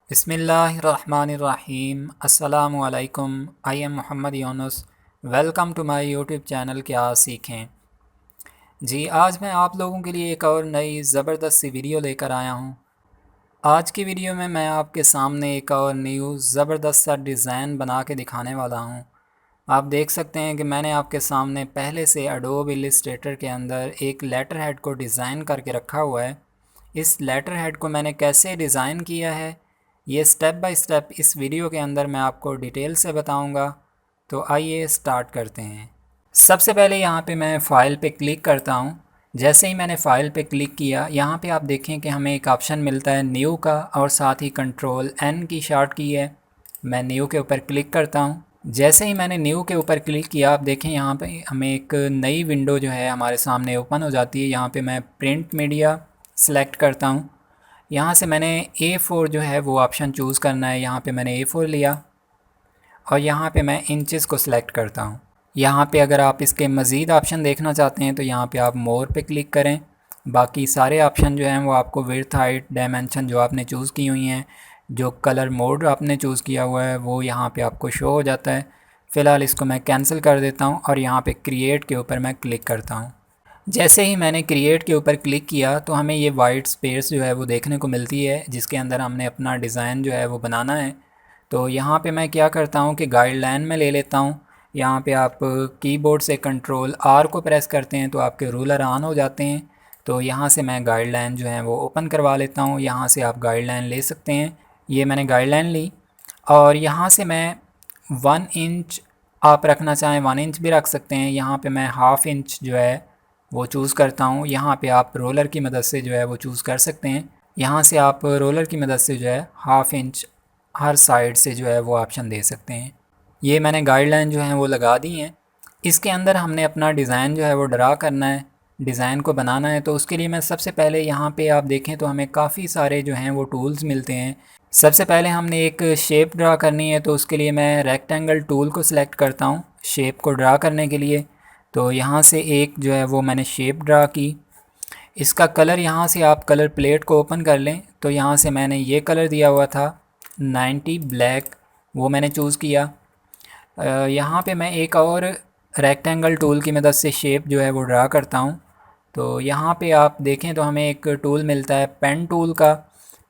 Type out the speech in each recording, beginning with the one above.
बिस्मिल्लाहिर्रहमानिर्रहीम अस्सलामु अलैकुम। I am Mohammad Yunus. Welcome to my YouTube channel क्या सीखें। जी, आज मैं आप लोगों के लिए एक और नई ज़बरदस्त सी वीडियो लेकर आया हूँ। आज की वीडियो में मैं आपके सामने एक और न्यू ज़बरदस्त सा डिज़ाइन बना के दिखाने वाला हूँ। आप देख सकते हैं कि मैंने आपके सामने पहले से एडोब इलस्ट्रेटर के अंदर एक लेटर हेड को डिज़ाइन करके रखा हुआ है। इस लेटर हेड को मैंने कैसे डिज़ाइन किया है, ये स्टेप बाय स्टेप इस वीडियो के अंदर मैं आपको डिटेल से बताऊंगा। तो आइए स्टार्ट करते हैं। सबसे पहले यहाँ पे मैं फ़ाइल पे क्लिक करता हूँ। जैसे ही मैंने फ़ाइल पे क्लिक किया, यहाँ पे आप देखें कि हमें एक ऑप्शन मिलता है न्यू का, और साथ ही कंट्रोल N की शॉर्ट की है। मैं न्यू के ऊपर क्लिक करता हूँ। जैसे ही मैंने न्यू के ऊपर क्लिक किया, आप देखें यहाँ पे हमें एक नई विंडो जो है हमारे सामने ओपन हो जाती है। यहाँ पे मैं प्रिंट मीडिया सेलेक्ट करता हूँ। यहाँ से मैंने A4 जो है वो ऑप्शन चूज़ करना है। यहाँ पे मैंने A4 लिया और यहाँ पे मैं इंचेस को सिलेक्ट करता हूँ। यहाँ पे अगर आप इसके मज़ीद ऑप्शन देखना चाहते हैं तो यहाँ पे आप मोर पे क्लिक करें। बाकी सारे ऑप्शन जो हैं वो आपको विड्थ, हाइट, डायमेंशन जो आपने चूज़ की हुई हैं, जो कलर मोड आपने चूज़ किया हुआ है वो यहाँ पे आपको शो हो जाता है। फ़िलहाल इसको मैं कैंसिल कर देता हूँ और यहाँ पे क्रिएट के ऊपर मैं क्लिक करता हूँ। जैसे ही मैंने क्रिएट के ऊपर क्लिक किया तो हमें ये वाइट स्पेस जो है वो देखने को मिलती है, जिसके अंदर हमने अपना डिज़ाइन जो है वो बनाना है। तो यहाँ पे मैं क्या करता हूँ कि गाइडलाइन में ले लेता हूँ। यहाँ पे आप कीबोर्ड से कंट्रोल R को प्रेस करते हैं तो आपके रूलर ऑन हो जाते हैं। तो यहाँ से मैं गाइडलाइन जो है वो ओपन करवा लेता हूँ। यहाँ से आप गाइडलाइन ले सकते हैं। ये मैंने गाइडलाइन ली और यहाँ से मैं 1 इंच, आप रखना चाहें 1 इंच भी रख सकते हैं। यहाँ पे मैं हाफ़ इंच जो है वो चूज़ करता हूँ। यहाँ पे आप रोलर की मदद से जो है वो चूज़ कर सकते हैं। यहाँ से आप रोलर की मदद से जो है हाफ़ इंच हर साइड से जो है वो ऑप्शन दे सकते हैं। ये मैंने गाइडलाइन जो है वो लगा दी हैं। इसके अंदर हमने अपना डिज़ाइन जो है वो ड्रा करना है, डिज़ाइन को बनाना है। तो उसके लिए मैं सबसे पहले यहाँ पे आप देखें तो हमें काफ़ी सारे जो हैं वो टूल्स मिलते हैं। सबसे पहले हमने एक शेप ड्रा करनी है, तो उसके लिए मैं रेक्टेंगल टूल को सिलेक्ट करता हूँ शेप को ड्रा करने के लिए। तो यहाँ से एक जो है वो मैंने शेप ड्रा की। इसका कलर, यहाँ से आप कलर प्लेट को ओपन कर लें तो यहाँ से मैंने ये कलर दिया हुआ था 90 ब्लैक, वो मैंने चूज़ किया। यहाँ पे मैं एक और रेक्टेंगल टूल की मदद से शेप जो है वो ड्रा करता हूँ। तो यहाँ पे आप देखें तो हमें एक टूल मिलता है पेन टूल का।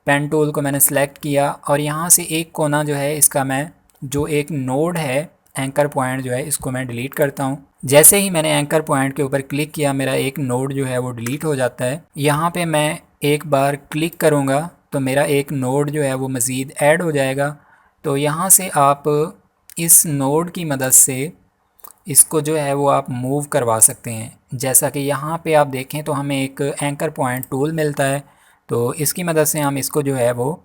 पेन टूल को मैंने सेलेक्ट किया और यहाँ से एक कोना जो है इसका मैं, जो एक नोड है, एंकर पॉइंट जो है, इसको मैं डिलीट करता हूँ। जैसे ही मैंने एंकर पॉइंट के ऊपर क्लिक किया, मेरा एक नोड जो है वो डिलीट हो जाता है। यहाँ पे मैं एक बार क्लिक करूँगा तो मेरा एक नोड जो है वो मज़ीद ऐड हो जाएगा। तो यहाँ से आप इस नोड की मदद से इसको जो है वो आप मूव करवा सकते हैं। जैसा कि यहाँ पे आप देखें तो हमें एक एंकर पॉइंट टूल मिलता है। तो इसकी मदद से हम इसको जो है वो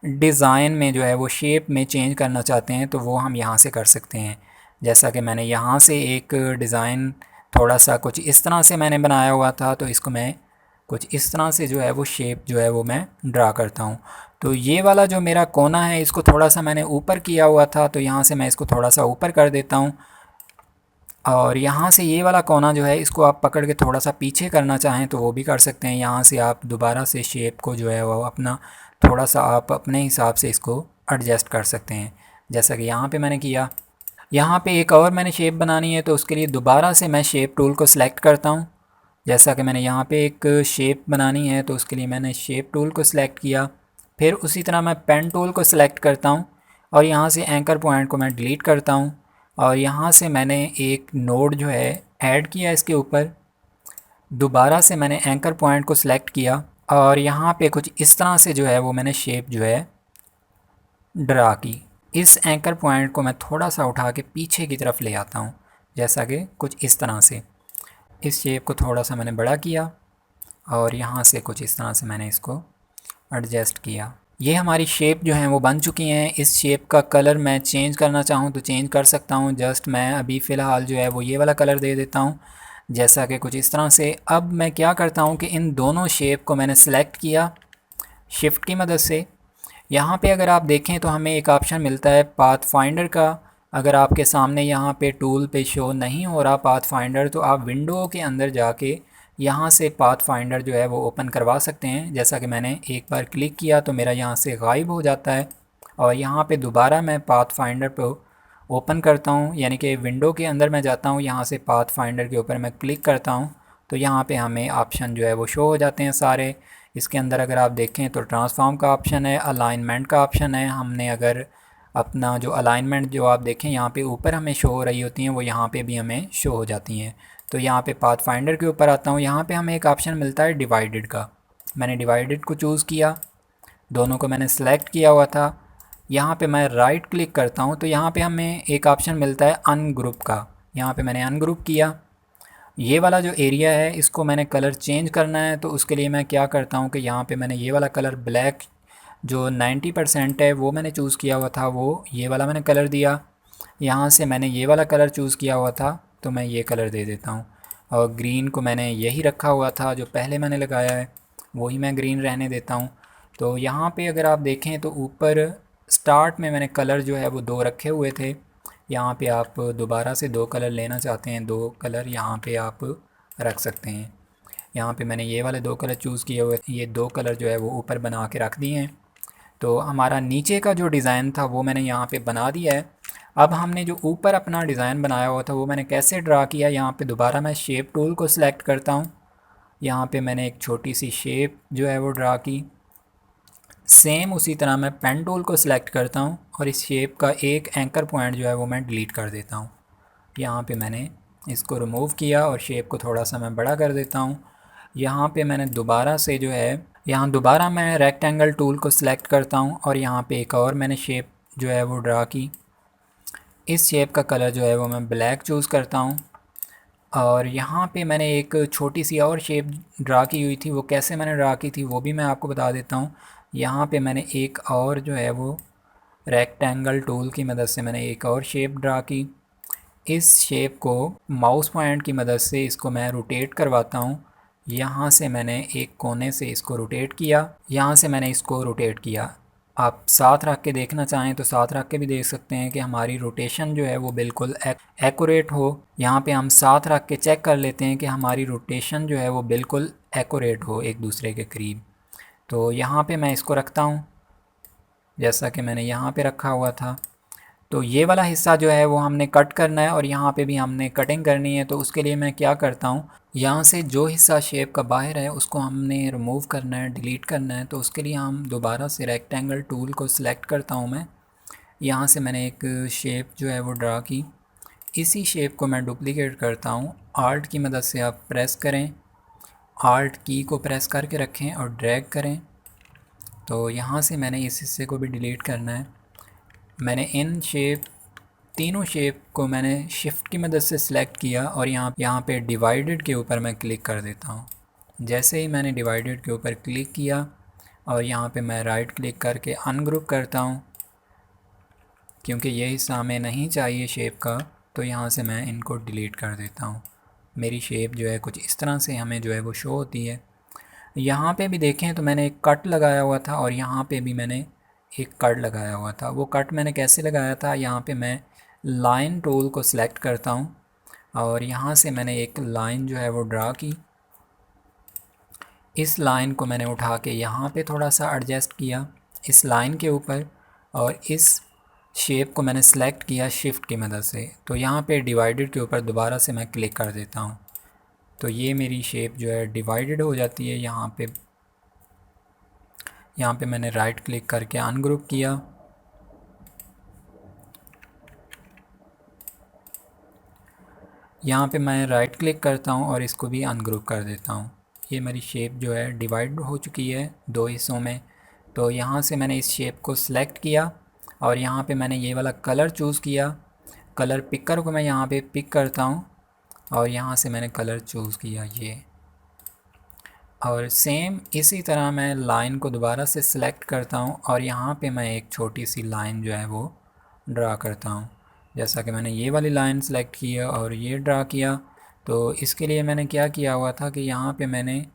डिज़ाइन में जो है वो शेप में चेंज करना चाहते हैं तो वो हम यहाँ से कर सकते हैं। जैसा कि मैंने यहाँ से एक डिज़ाइन थोड़ा सा कुछ इस तरह से मैंने बनाया हुआ था, तो इसको मैं कुछ इस तरह से जो है वो शेप जो है वो मैं ड्रा करता हूँ। तो ये वाला जो मेरा कोना है इसको थोड़ा सा मैंने ऊपर किया हुआ था, तो यहाँ से मैं इसको थोड़ा सा ऊपर कर देता हूँ। और यहाँ से ये वाला कोना जो है इसको आप पकड़ के थोड़ा सा पीछे करना चाहें तो वो भी कर सकते हैं। यहाँ से आप दोबारा से शेप को जो है वो अपना थोड़ा सा आप अपने हिसाब से इसको एडजस्ट कर सकते हैं, जैसा कि यहाँ पे मैंने किया। यहाँ पे एक और मैंने शेप बनानी है तो उसके लिए दोबारा से मैं शेप टूल को सिलेक्ट करता हूँ। जैसा कि मैंने यहाँ पे एक शेप बनानी है तो उसके लिए मैंने शेप टूल को सिलेक्ट किया। फिर उसी तरह मैं पेन टूल को सिलेक्ट करता हूँ और यहाँ से एंकर पॉइंट को मैं डिलीट करता हूँ और यहाँ से मैंने एक नोड जो है ऐड किया इसके ऊपर। दोबारा से मैंने एंकर पॉइंट को सिलेक्ट किया और यहाँ पे कुछ इस तरह से जो है वो मैंने शेप जो है ड्रा की। इस एंकर पॉइंट को मैं थोड़ा सा उठा के पीछे की तरफ ले आता हूँ, जैसा कि कुछ इस तरह से। इस शेप को थोड़ा सा मैंने बड़ा किया और यहाँ से कुछ इस तरह से मैंने इसको एडजस्ट किया। ये हमारी शेप जो हैं वो बन चुकी हैं। इस शेप का कलर मैं चेंज करना चाहूँ तो चेंज कर सकता हूँ। जस्ट मैं अभी फ़िलहाल जो है वो ये वाला कलर दे देता हूँ, जैसा कि कुछ इस तरह से। अब मैं क्या करता हूँ कि इन दोनों शेप को मैंने सेलेक्ट किया शिफ्ट की मदद से। यहाँ पे अगर आप देखें तो हमें एक ऑप्शन मिलता है पाथ फाइंडर का। अगर आपके सामने यहाँ पे टूल पे शो नहीं हो रहा पाथ फाइंडर, तो आप विंडो के अंदर जाके यहाँ से पाथ फाइंडर जो है वो ओपन करवा सकते हैं। जैसा कि मैंने एक बार क्लिक किया तो मेरा यहाँ से गायब हो जाता है। और यहाँ पे दोबारा मैं पाथ फाइंडर पे ओपन करता हूँ, यानी कि विंडो के अंदर मैं जाता हूँ, यहाँ से पाथ फाइंडर के ऊपर मैं क्लिक करता हूँ तो यहाँ पे हमें ऑप्शन जो है वो शो हो जाते हैं सारे। इसके अंदर अगर आप देखें तो ट्रांसफॉर्म का ऑप्शन है, अलाइनमेंट का ऑप्शन है। हमने अगर अपना जो अलाइनमेंट जो आप देखें यहाँ पे ऊपर हमें शो हो रही होती हैं, वो यहाँ पे भी हमें शो हो जाती हैं। तो यहाँ पे पाथ फाइंडर के ऊपर आता हूँ, यहाँ पे हमें एक ऑप्शन मिलता है डिवाइडेड का। मैंने डिवाइडेड को चूज़ किया, दोनों को मैंने सेलेक्ट किया हुआ था। यहाँ पे मैं राइट क्लिक करता हूँ तो यहाँ पे हमें एक ऑप्शन मिलता है अनग्रुप का। यहाँ पे मैंने अनग्रुप किया। ये वाला जो एरिया है इसको मैंने कलर चेंज करना है, तो उसके लिए मैं क्या करता हूँ कि यहाँ पे मैंने ये वाला कलर ब्लैक जो 90% है वो मैंने चूज़ किया हुआ था, वो ये वाला मैंने कलर दिया। यहाँ से मैंने ये वाला कलर चूज़ किया हुआ था तो मैं ये कलर दे देता हूँ। और ग्रीन को मैंने यही रखा हुआ था जो पहले मैंने लगाया है, वही मैं ग्रीन रहने देता हूँ। तो यहाँ पे अगर आप देखें तो ऊपर स्टार्ट में मैंने कलर जो है वो 2 रखे हुए थे। यहाँ पे आप दोबारा से 2 कलर लेना चाहते हैं, 2 कलर यहाँ पे आप रख सकते हैं। यहाँ पे मैंने ये वाले 2 कलर चूज़ किए हुए, ये 2 कलर जो है वो ऊपर बना के रख दिए हैं। तो हमारा नीचे का जो डिज़ाइन था वो मैंने यहाँ पे बना दिया है। अब हमने जो ऊपर अपना डिज़ाइन बनाया हुआ था वो मैंने कैसे ड्रा किया, यहाँ पे दोबारा मैं शेप टूल को सिलेक्ट करता हूँ। यहाँ पे मैंने एक छोटी सी शेप जो है वो ड्रा की। सेम उसी तरह मैं पेन टूल को सिलेक्ट करता हूँ और इस शेप का एक एंकर पॉइंट जो है वो मैं डिलीट कर देता हूँ। यहाँ पे मैंने इसको रिमूव किया और शेप को थोड़ा सा मैं बड़ा कर देता हूँ। यहाँ पे मैंने दोबारा से जो है, यहाँ दोबारा मैं रेक्टेंगल टूल को सिलेक्ट करता हूँ और यहाँ पे एक और मैंने शेप जो है वो ड्रा की। इस शेप का कलर जो है वो मैं ब्लैक चूज़ करता हूँ। और यहाँ पे मैंने एक छोटी सी और शेप ड्रा की हुई थी, वो कैसे मैंने ड्रा की थी वो भी मैं आपको बता देता हूँ। यहाँ पे मैंने एक और जो है वो रेक्टेंगल टूल की मदद से मैंने एक और शेप ड्रा की। इस शेप को माउस पॉइंट की मदद से इसको मैं रोटेट करवाता हूँ। यहाँ से मैंने एक कोने से इसको रोटेट किया, यहाँ से मैंने इसको रोटेट किया। आप साथ रख के देखना चाहें तो साथ रख के भी देख सकते हैं कि हमारी रोटेशन जो है वो बिल्कुल एक्यूरेट हो। यहाँ पे हम साथ रख के चेक कर लेते हैं कि हमारी रोटेशन जो है वो बिल्कुल एक्यूरेट हो एक दूसरे के करीब। तो यहाँ पे मैं इसको रखता हूँ जैसा कि मैंने यहाँ पे रखा हुआ था। तो ये वाला हिस्सा जो है वो हमने कट करना है और यहाँ पे भी हमने कटिंग करनी है। तो उसके लिए मैं क्या करता हूँ, यहाँ से जो हिस्सा शेप का बाहर है उसको हमने रिमूव करना है, डिलीट करना है। तो उसके लिए हम दोबारा से रेक्टेंगल टूल को सिलेक्ट करता हूँ मैं। यहाँ से मैंने एक शेप जो है वो ड्रा की, इसी शेप को मैं डुप्लीकेट करता हूँ। आल्ट की मदद से आप प्रेस करें, आल्ट की को प्रेस करके रखें और ड्रैग करें। तो यहाँ से मैंने इस हिस्से को भी डिलीट करना है। मैंने इन तीनों शेप को मैंने शिफ्ट की मदद से सिलेक्ट किया और यहाँ पे डिवाइडेड के ऊपर मैं क्लिक कर देता हूँ। जैसे ही मैंने डिवाइडेड के ऊपर क्लिक किया और यहाँ पे मैं राइट क्लिक करके अनग्रुप करता हूँ, क्योंकि ये हिस्सा हमें नहीं चाहिए शेप का, तो यहाँ से मैं इनको डिलीट कर देता हूँ। मेरी शेप जो है कुछ इस तरह से हमें जो है वो शो होती है। यहाँ पे भी देखें तो मैंने एक कट लगाया हुआ था और यहाँ पे भी मैंने एक कट लगाया हुआ था। वो कट मैंने कैसे लगाया था, यहाँ पे मैं लाइन टूल को सिलेक्ट करता हूँ और यहाँ से मैंने एक लाइन जो है वो ड्रा की। इस लाइन को मैंने उठा के यहाँ पे थोड़ा सा एडजस्ट किया इस लाइन के ऊपर और इस शेप को मैंने सेलेक्ट किया शिफ्ट की मदद से। तो यहाँ पे डिवाइडेड के ऊपर दोबारा से मैं क्लिक कर देता हूँ तो ये मेरी शेप जो है डिवाइडेड हो जाती है। यहाँ पे मैंने राइट क्लिक करके अनग्रुप किया। यहाँ पे मैं राइट क्लिक करता हूँ और इसको भी अनग्रुप कर देता हूँ। ये मेरी शेप जो है डिवाइड हो चुकी है 2 हिस्सों में। तो यहाँ से मैंने इस शेप को सिलेक्ट किया और यहाँ पे मैंने ये वाला कलर चूज़ किया। कलर पिकर को मैं यहाँ पे पिक करता हूँ और यहाँ से मैंने कलर चूज़ किया ये। और सेम इसी तरह मैं लाइन को दोबारा से सिलेक्ट करता हूँ और यहाँ पे मैं एक छोटी सी लाइन जो है वो ड्रा करता हूँ। जैसा कि मैंने ये वाली लाइन सेलेक्ट की है और ये ड्रा किया। तो इसके लिए मैंने क्या किया हुआ था कि यहाँ पे मैंने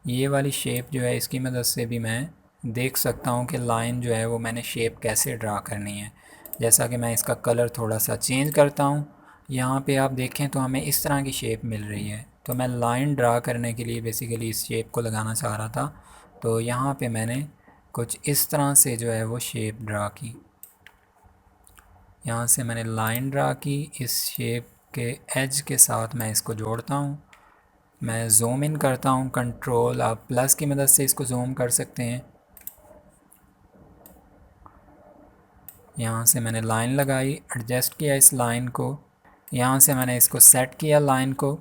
ये वाली शेप जो है इसकी मदद से भी मैं देख सकता हूँ कि लाइन जो है वो मैंने शेप कैसे ड्रा करनी है। जैसा कि मैं इसका कलर थोड़ा सा चेंज करता हूँ, यहाँ पे आप देखें तो हमें इस तरह की शेप मिल रही है। तो मैं लाइन ड्रा करने के लिए बेसिकली इस शेप को लगाना चाह रहा था। तो यहाँ पे मैंने कुछ इस तरह से जो है वो शेप ड्रा की। यहाँ से मैंने लाइन ड्रा की, इस शेप के एज के साथ मैं इसको जोड़ता हूँ। मैं जूम इन करता हूँ, कंट्रोल आप प्लस की मदद से इसको जूम कर सकते हैं। यहाँ से मैंने लाइन लगाई, एडजस्ट किया इस लाइन को, यहाँ से मैंने इसको सेट किया लाइन को,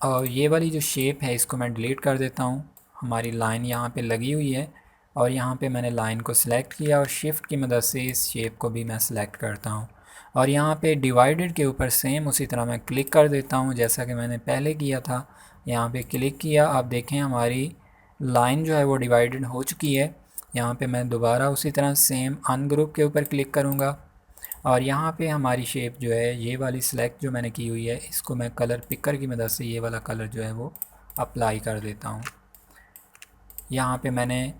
और ये वाली जो शेप है इसको मैं डिलीट कर देता हूँ। हमारी लाइन यहाँ पे लगी हुई है और यहाँ पे मैंने लाइन को सिलेक्ट किया और शिफ्ट की मदद से इस शेप को भी मैं सिलेक्ट करता हूँ। और यहाँ पे डिवाइडेड के ऊपर सेम उसी तरह मैं क्लिक कर देता हूँ जैसा कि मैंने पहले किया था। यहाँ पे क्लिक किया, आप देखें हमारी लाइन जो है वो डिवाइडेड हो चुकी है। यहाँ पे मैं दोबारा उसी तरह सेम अनग्रुप के ऊपर क्लिक करूँगा और यहाँ पे हमारी शेप जो है ये वाली सिलेक्ट जो मैंने की हुई है, इसको मैं कलर पिकर की मदद से ये वाला कलर जो है वो अप्लाई कर देता हूँ। यहाँ पे मैंने,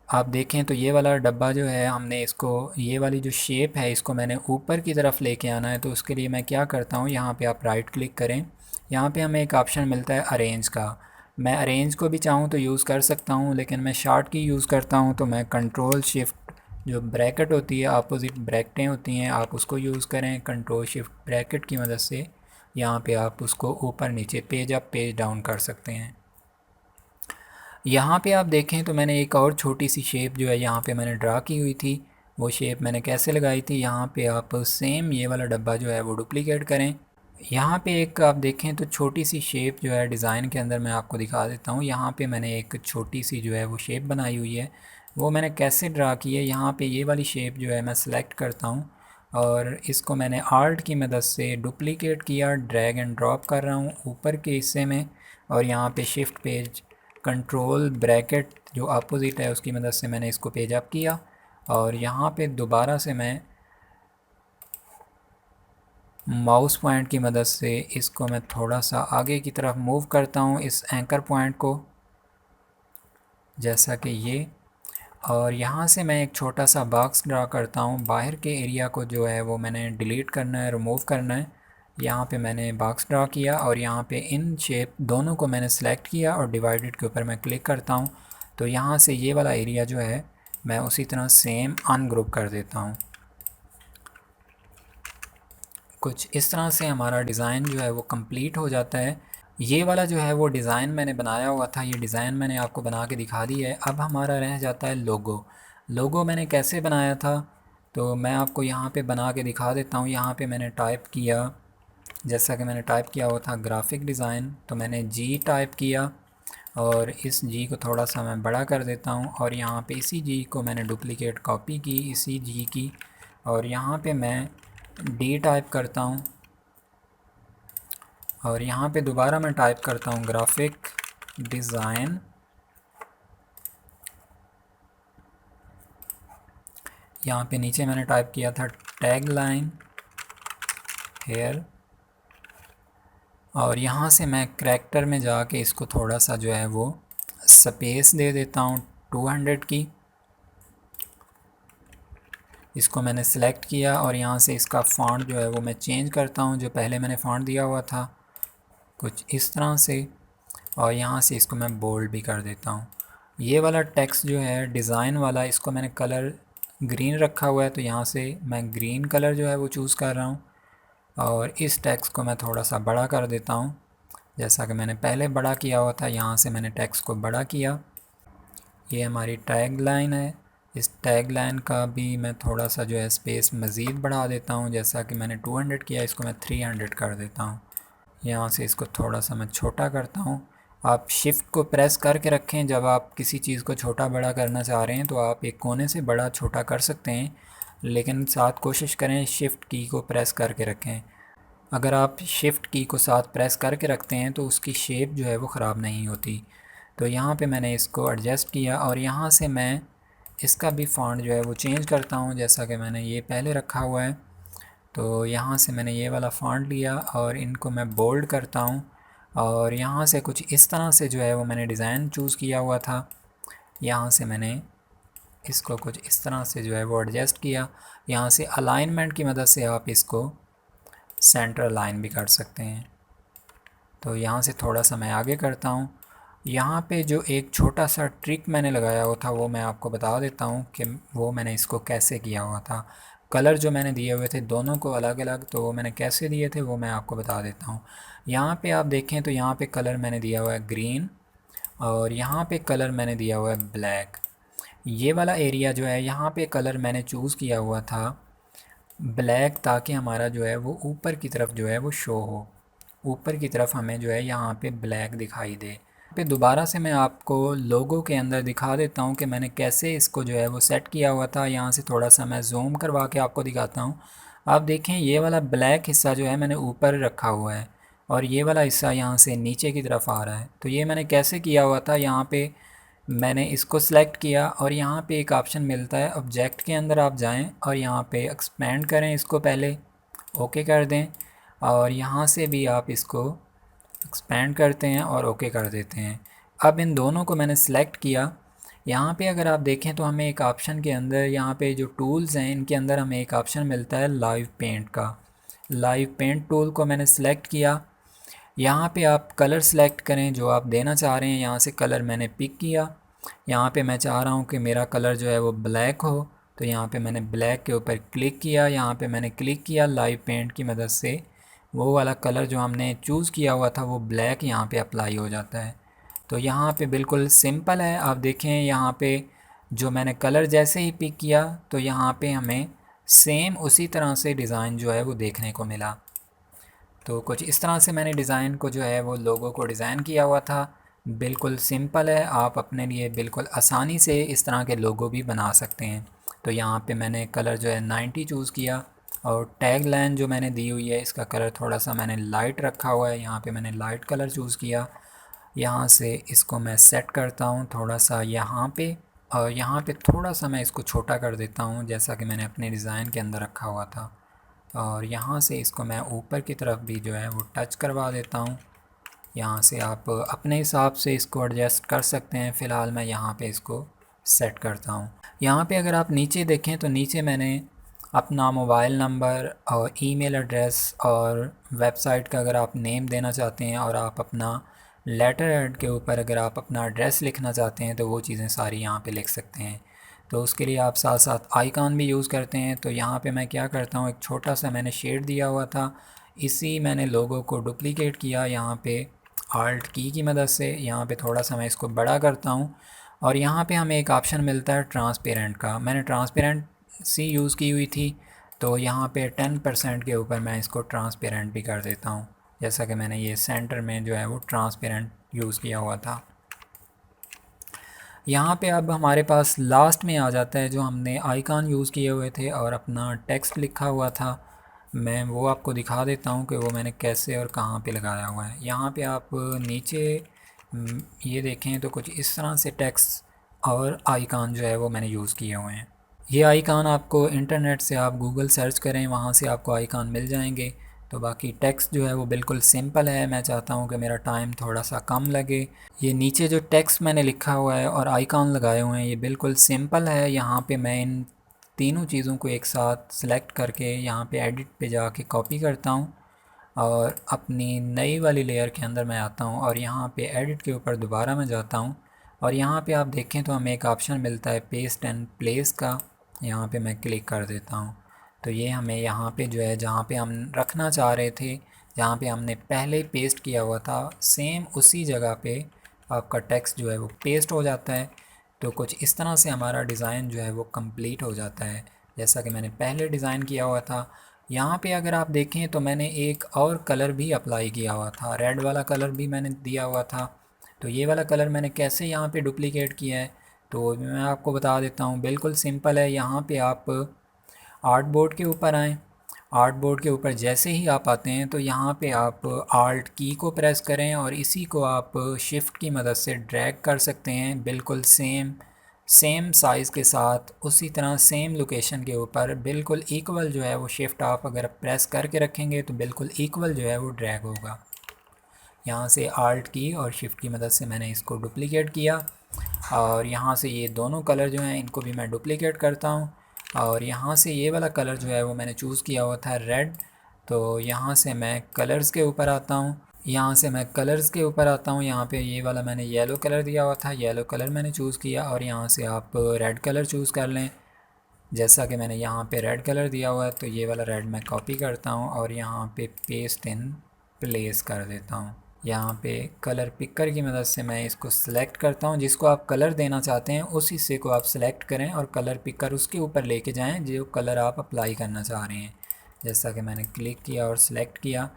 आप देखें तो ये वाला डब्बा जो है, हमने इसको, ये वाली जो शेप है इसको मैंने ऊपर की तरफ लेके आना है। तो उसके लिए मैं क्या करता हूँ, यहाँ पे आप राइट क्लिक करें, यहाँ पे हमें एक ऑप्शन मिलता है अरेंज का। मैं अरेंज को भी चाहूँ तो यूज़ कर सकता हूँ, लेकिन मैं शार्ट की यूज़ करता हूँ। तो मैं कंट्रोल शिफ्ट, जो ब्रैकेट होती है, अपोजिट ब्रैकेटें होती हैं, आप उसको यूज़ करें। कंट्रोल शिफ्ट ब्रैकेट की मदद से यहाँ पे आप उसको ऊपर नीचे पेज अप पेज डाउन कर सकते हैं। यहाँ पे आप देखें तो मैंने एक और छोटी सी शेप जो है यहाँ पे मैंने ड्रा की हुई थी। वो शेप मैंने कैसे लगाई थी, यहाँ पे आप सेम ये वाला डब्बा जो है वो डुप्लीकेट करें। यहाँ पे एक आप देखें तो छोटी सी शेप जो है डिज़ाइन के अंदर, मैं आपको दिखा देता हूँ। यहाँ पे मैंने एक छोटी सी जो है वो शेप बनाई हुई है, वो मैंने कैसे ड्रा की है। यहाँ पे ये वाली शेप जो है मैं सिलेक्ट करता हूँ और इसको मैंने आल्ट की मदद से डुप्लीकेट किया, ड्रैग एंड ड्रॉप कर रहा हूँ ऊपर के हिस्से में। और यहाँ पे शिफ्ट पेज कंट्रोल ब्रैकेट जो अपोजिट है उसकी मदद से मैंने इसको पेज अप किया। और यहाँ पे दोबारा से मैं माउस पॉइंट की मदद से इसको मैं थोड़ा सा आगे की तरफ मूव करता हूँ, इस एंकर पॉइंट को, जैसा कि ये। और यहाँ से मैं एक छोटा सा बॉक्स ड्रा करता हूँ। बाहर के एरिया को जो है वो मैंने डिलीट करना है, रिमूव करना है। यहाँ पे मैंने बॉक्स ड्रा किया और यहाँ पे इन शेप दोनों को मैंने सेलेक्ट किया और डिवाइडेड के ऊपर मैं क्लिक करता हूँ। तो यहाँ से ये वाला एरिया जो है मैं उसी तरह सेम अनग्रुप कर देता हूँ। कुछ इस तरह से हमारा डिज़ाइन जो है वो कंप्लीट हो जाता है। ये वाला जो है वो डिज़ाइन मैंने बनाया हुआ था, ये डिज़ाइन मैंने आपको बना के दिखा दी है। अब हमारा रह जाता है लोगो। लोगो मैंने कैसे बनाया था तो मैं आपको यहाँ पे बना के दिखा देता हूँ। यहाँ पे मैंने टाइप किया, जैसा कि मैंने टाइप किया हुआ था ग्राफिक डिज़ाइन, तो मैंने जी टाइप किया और इस जी को थोड़ा सा मैं बड़ा कर देता हूँ। और यहाँ पे इसी जी को मैंने डुप्लीकेट कॉपी की, इसी जी की, और यहाँ पे मैं डी टाइप करता हूँ और यहाँ पे दोबारा मैं टाइप करता हूँ ग्राफिक डिज़ाइन। यहाँ पे नीचे मैंने टाइप किया था टैग लाइन हेयर। और यहाँ से मैं करैक्टर में जाके इसको थोड़ा सा जो है वो स्पेस दे देता हूँ 200 की। इसको मैंने सेलेक्ट किया और यहाँ से इसका फ़ॉन्ट जो है वो मैं चेंज करता हूँ, जो पहले मैंने फ़ॉन्ट दिया हुआ था कुछ इस तरह से। और यहाँ से इसको मैं बोल्ड भी कर देता हूँ। ये वाला टेक्स्ट जो है डिज़ाइन वाला, इसको मैंने कलर ग्रीन रखा हुआ है, तो यहाँ से मैं ग्रीन कलर जो है वो चूज़ कर रहा हूँ। और इस टेक्स्ट को मैं थोड़ा सा बड़ा कर देता हूँ, जैसा कि मैंने पहले बड़ा किया हुआ था। यहाँ से मैंने टेक्स्ट को बड़ा किया। ये हमारी टैग लाइन है, इस टैग लाइन का भी मैं थोड़ा सा जो है स्पेस मज़ीद बढ़ा देता हूँ। जैसा कि मैंने 200 किया, इसको मैं 300 कर देता हूँ। यहाँ से इसको थोड़ा सा मैं छोटा करता हूँ। आप शिफ्ट को प्रेस करके रखें, जब आप किसी चीज़ को छोटा बड़ा करना चाह रहे हैं तो आप एक कोने से बड़ा छोटा कर सकते हैं, लेकिन साथ कोशिश करें शिफ्ट की को प्रेस करके रखें। अगर आप शिफ्ट की को साथ प्रेस करके रखते हैं तो उसकी शेप जो है वो ख़राब नहीं होती। तो यहाँ पे मैंने इसको एडजस्ट किया और यहाँ से मैं इसका भी फ़ॉन्ट जो है वो चेंज करता हूँ, जैसा कि मैंने ये पहले रखा हुआ है। तो यहाँ से मैंने ये वाला फ़ॉन्ट लिया और इनको मैं बोल्ड करता हूँ। और यहाँ से कुछ इस तरह से जो है वो मैंने डिज़ाइन चूज़ किया हुआ था। यहाँ से मैंने इसको कुछ इस तरह से जो है वो एडजस्ट किया। यहाँ से अलाइनमेंट की मदद से आप इसको सेंटर अलाइन भी कर सकते हैं। तो यहाँ से थोड़ा सा मैं आगे करता हूँ यहाँ पे जो एक छोटा सा ट्रिक मैंने लगाया हुआ था वो मैं आपको बता देता हूँ कि वो मैंने इसको कैसे किया हुआ था। कलर जो मैंने दिए हुए थे दोनों को अलग अलग, तो वो मैंने कैसे दिए थे वो मैं आपको बता देता हूँ। यहाँ पे आप देखें तो यहाँ पे कलर मैंने दिया हुआ है ग्रीन, और यहाँ पे कलर मैंने दिया हुआ है ब्लैक। ये वाला एरिया जो है यहाँ पे कलर मैंने चूज़ किया हुआ था ब्लैक, ताकि हमारा जो है वो ऊपर की तरफ जो है वो शो हो, ऊपर की तरफ हमें जो है यहाँ पे ब्लैक दिखाई दे। पे दोबारा से मैं आपको लोगो के अंदर दिखा देता हूँ कि मैंने कैसे इसको जो है वो सेट किया हुआ था। यहाँ से थोड़ा सा मैं जूम करवा के आपको दिखाता हूँ। आप देखें ये वाला ब्लैक हिस्सा जो है मैंने ऊपर रखा हुआ है, और ये वाला हिस्सा यहाँ से नीचे की तरफ आ रहा है। तो ये मैंने कैसे किया हुआ था, यहाँ पे मैंने इसको सिलेक्ट किया और यहाँ पे एक ऑप्शन मिलता है ऑब्जेक्ट के अंदर, आप जाएं और यहाँ पे एक्सपेंड करें इसको, पहले ओके कर दें, और यहाँ से भी आप इसको एक्सपेंड करते हैं और ओके कर देते हैं। अब इन दोनों को मैंने सेलेक्ट किया। यहाँ पे अगर आप देखें तो हमें एक ऑप्शन के अंदर, यहाँ पे जो टूल्स हैं इनके अंदर हमें एक ऑप्शन मिलता है लाइव पेंट का। लाइव पेंट टूल को मैंने सेलेक्ट किया। यहाँ पे आप कलर सेलेक्ट करें जो आप देना चाह रहे हैं। यहाँ से कलर मैंने पिक किया। यहाँ पे मैं चाह रहा हूँ कि मेरा कलर जो है वो ब्लैक हो, तो यहाँ पे मैंने ब्लैक के ऊपर क्लिक किया। यहाँ पे मैंने क्लिक किया लाइव पेंट की मदद से, वो वाला कलर जो हमने चूज़ किया हुआ था वो ब्लैक यहाँ पे अप्लाई हो जाता है। तो यहाँ पे बिल्कुल सिंपल है। आप देखें यहाँ पे जो मैंने कलर जैसे ही पिक किया तो यहाँ पे हमें सेम उसी तरह से डिज़ाइन जो है वो देखने को मिला। तो कुछ इस तरह से मैंने डिज़ाइन को जो है वो लोगो को डिज़ाइन किया हुआ था। बिल्कुल सिंपल है, आप अपने लिए बिल्कुल आसानी से इस तरह के लोगो भी बना सकते हैं। तो यहाँ पे मैंने कलर जो है 90 चूज़ किया, और टैग लाइन जो मैंने दी हुई है इसका कलर थोड़ा सा मैंने लाइट रखा हुआ है। यहाँ पे मैंने लाइट कलर चूज़ किया। यहाँ से इसको मैं सेट करता हूँ थोड़ा सा यहाँ पे, और यहाँ पे थोड़ा सा मैं इसको छोटा कर देता हूँ जैसा कि मैंने अपने डिज़ाइन के अंदर रखा हुआ था। और यहाँ से इसको मैं ऊपर की तरफ भी जो है वो टच करवा देता हूँ। यहाँ से आप अपने हिसाब से इसको एडजस्ट कर सकते हैं। फ़िलहाल मैं यहाँ पे इसको सेट करता हूँ। यहाँ पे अगर आप नीचे देखें तो नीचे मैंने अपना मोबाइल नंबर और ईमेल एड्रेस और वेबसाइट का अगर आप नेम देना चाहते हैं, और आप अपना लेटर हेड के ऊपर अगर आप अपना एड्रेस लिखना चाहते हैं तो वो चीज़ें सारी यहाँ पे लिख सकते हैं। तो उसके लिए आप साथ साथ आइकॉन भी यूज़ करते हैं। तो यहाँ पे मैं क्या करता हूँ, एक छोटा सा मैंने शेड दिया हुआ था, इसी मैंने लोगो को डुप्लीकेट किया यहाँ पे आल्ट की मदद से। यहाँ पे थोड़ा सा मैं इसको बड़ा करता हूँ, और यहाँ पे हमें एक ऑप्शन मिलता है ट्रांसपेरेंट का। मैंने ट्रांसपेरेंसी यूज़ की हुई थी, तो यहाँ पे 10% के ऊपर मैं इसको ट्रांसपेरेंट भी कर देता हूँ, जैसा कि मैंने ये सेंटर में जो है वो ट्रांसपेरेंट यूज़ किया हुआ था। यहाँ पे अब हमारे पास लास्ट में आ जाता है जो हमने आइकॉन यूज़ किए हुए थे और अपना टेक्स्ट लिखा हुआ था। मैं वो आपको दिखा देता हूँ कि वो मैंने कैसे और कहाँ पे लगाया हुआ है। यहाँ पे आप नीचे ये देखें तो कुछ इस तरह से टेक्स्ट और आइकॉन जो है वो मैंने यूज़ किए हुए हैं। ये आइकॉन आपको इंटरनेट से आप गूगल सर्च करें, वहाँ से आपको आइकॉन मिल जाएंगे। तो बाकी टेक्स्ट जो है वो बिल्कुल सिंपल है। मैं चाहता हूँ कि मेरा टाइम थोड़ा सा कम लगे। ये नीचे जो टेक्स्ट मैंने लिखा हुआ है और आइकॉन लगाए हुए हैं ये बिल्कुल सिंपल है। यहाँ पे मैं इन तीनों चीज़ों को एक साथ सेलेक्ट करके यहाँ पे एडिट पे जाके कॉपी करता हूँ, और अपनी नई वाली लेयर के अंदर मैं आता हूँ और यहाँ पे एडिट के ऊपर दोबारा मैं जाता हूँ, और यहाँ पे आप देखें तो हमें एक ऑप्शन मिलता है पेस्ट एंड प्लेस का। यहाँ पे मैं क्लिक कर देता हूँ, तो ये हमें यहाँ पे जो है जहाँ पे हम रखना चाह रहे थे, जहाँ पे हमने पहले पेस्ट किया हुआ था, सेम उसी जगह पे आपका टेक्स्ट जो है वो पेस्ट हो जाता है। तो कुछ इस तरह से हमारा डिज़ाइन जो है वो कंप्लीट हो जाता है जैसा कि मैंने पहले डिज़ाइन किया हुआ था। यहाँ पे अगर आप देखें तो मैंने एक और कलर भी अप्लाई किया हुआ था, रेड वाला कलर भी मैंने दिया हुआ था। तो ये वाला कलर मैंने कैसे यहाँ पे डुप्लीकेट किया है तो मैं आपको बता देता हूँ। बिल्कुल सिंपल है। यहाँ पे आप आर्ट बोर्ड के ऊपर आएँ। आर्ट बोर्ड के ऊपर जैसे ही आप आते हैं तो यहाँ पे आप आल्ट की को प्रेस करें और इसी को आप शिफ्ट की मदद से ड्रैग कर सकते हैं। बिल्कुल सेम साइज़ के साथ उसी तरह सेम लोकेशन के ऊपर बिल्कुल इक्वल जो है वो शिफ्ट आप अगर प्रेस करके रखेंगे तो बिल्कुल इक्वल जो है वो ड्रैग होगा। यहाँ से आल्ट की और शिफ्ट की मदद से मैंने इसको डुप्लीकेट किया, और यहाँ से ये दोनों कलर जो हैं इनको भी मैं डुप्लीकेट करता हूँ। और यहाँ से ये वाला कलर जो है वो मैंने चूज़ किया हुआ था रेड, तो यहाँ से मैं कलर्स के ऊपर आता हूँ यहाँ से मैं कलर्स के ऊपर आता हूँ। यहाँ पे ये वाला मैंने येलो कलर दिया हुआ था, येलो कलर मैंने चूज़ किया और यहाँ से आप रेड कलर चूज़ कर लें। जैसा कि मैंने यहाँ पे रेड कलर दिया हुआ है तो ये वाला रेड मैं कॉपी करता हूँ और यहाँ पे पेस्ट इन प्लेस कर देता हूँ। यहाँ पे कलर पिकर की मदद से मैं इसको सिलेक्ट करता हूँ। जिसको आप कलर देना चाहते हैं उस हिस्से को आप सिलेक्ट करें और कलर पिकर उसके ऊपर लेके जाएं जो कलर आप अप्लाई करना चाह रहे हैं। जैसा कि मैंने क्लिक किया और सिलेक्ट किया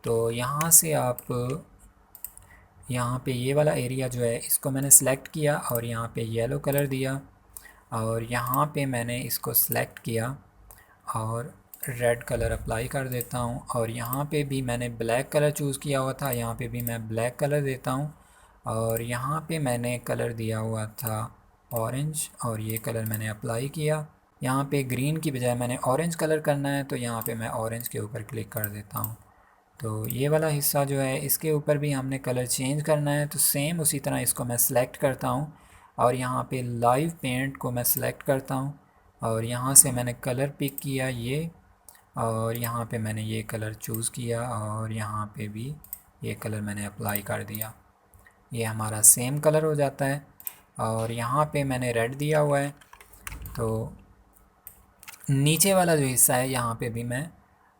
तो यहाँ से आप यहाँ पे ये वाला एरिया जो है इसको मैंने सिलेक्ट किया और यहाँ पे येलो कलर दिया और यहाँ पे मैंने इसको सिलेक्ट किया और रेड कलर अप्लाई कर देता हूँ। और यहाँ पे भी मैंने ब्लैक कलर चूज़ किया हुआ था, यहाँ पे भी मैं ब्लैक कलर देता हूँ। और यहाँ पे मैंने कलर दिया हुआ था ऑरेंज और ये कलर मैंने अप्लाई किया। यहाँ पे ग्रीन की बजाय मैंने ऑरेंज कलर करना है तो यहाँ पे मैं ऑरेंज के ऊपर क्लिक कर देता हूँ। तो ये वाला हिस्सा जो है इसके ऊपर भी हमने कलर चेंज करना है तो सेम उसी तरह इसको मैं सिलेक्ट करता हूँ और यहाँ पे लाइव पेंट को मैं सिलेक्ट करता हूँ और यहाँ से मैंने कलर पिक किया ये और यहाँ पे मैंने ये कलर चूज़ किया और यहाँ पे भी ये कलर मैंने अप्लाई कर दिया। ये हमारा सेम कलर हो जाता है। और यहाँ पे मैंने रेड दिया हुआ है तो नीचे वाला जो हिस्सा है यहाँ पे भी मैं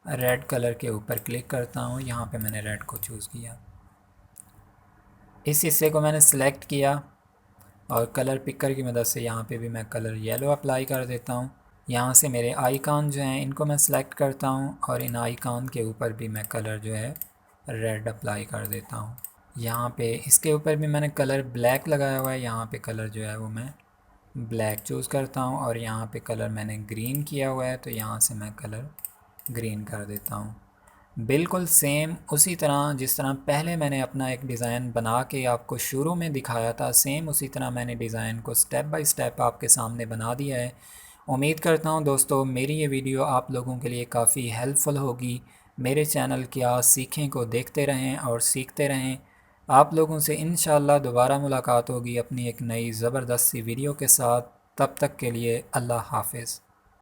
रेड कलर के ऊपर क्लिक करता हूँ। यहाँ पे मैंने रेड को चूज़ किया, इस हिस्से को मैंने सिलेक्ट किया और कलर पिकर की मदद से यहाँ पे भी मैं कलर येलो अप्लाई कर देता हूँ। यहाँ से मेरे आइकॉन जो हैं इनको मैं सिलेक्ट करता हूँ और इन आइकॉन के ऊपर भी मैं कलर जो है रेड अप्लाई कर देता हूँ। यहाँ पे इसके ऊपर भी मैंने कलर ब्लैक लगाया हुआ है, यहाँ पे कलर जो है वो मैं ब्लैक चूज़ करता हूँ और यहाँ पे कलर मैंने ग्रीन किया हुआ है तो यहाँ से मैं कलर ग्रीन कर देता हूँ। बिल्कुल सेम उसी तरह जिस तरह पहले मैंने अपना एक डिज़ाइन बना के आपको शुरू में दिखाया था, सेम उसी तरह मैंने डिज़ाइन को स्टेप बाय स्टेप आपके सामने बना दिया है। उम्मीद करता हूँ दोस्तों मेरी ये वीडियो आप लोगों के लिए काफ़ी हेल्पफुल होगी। मेरे चैनल क्या सीखें को देखते रहें और सीखते रहें। आप लोगों से इंशाल्लाह दोबारा मुलाकात होगी अपनी एक नई ज़बरदस्त सी वीडियो के साथ। तब तक के लिए अल्लाह हाफ़िज़।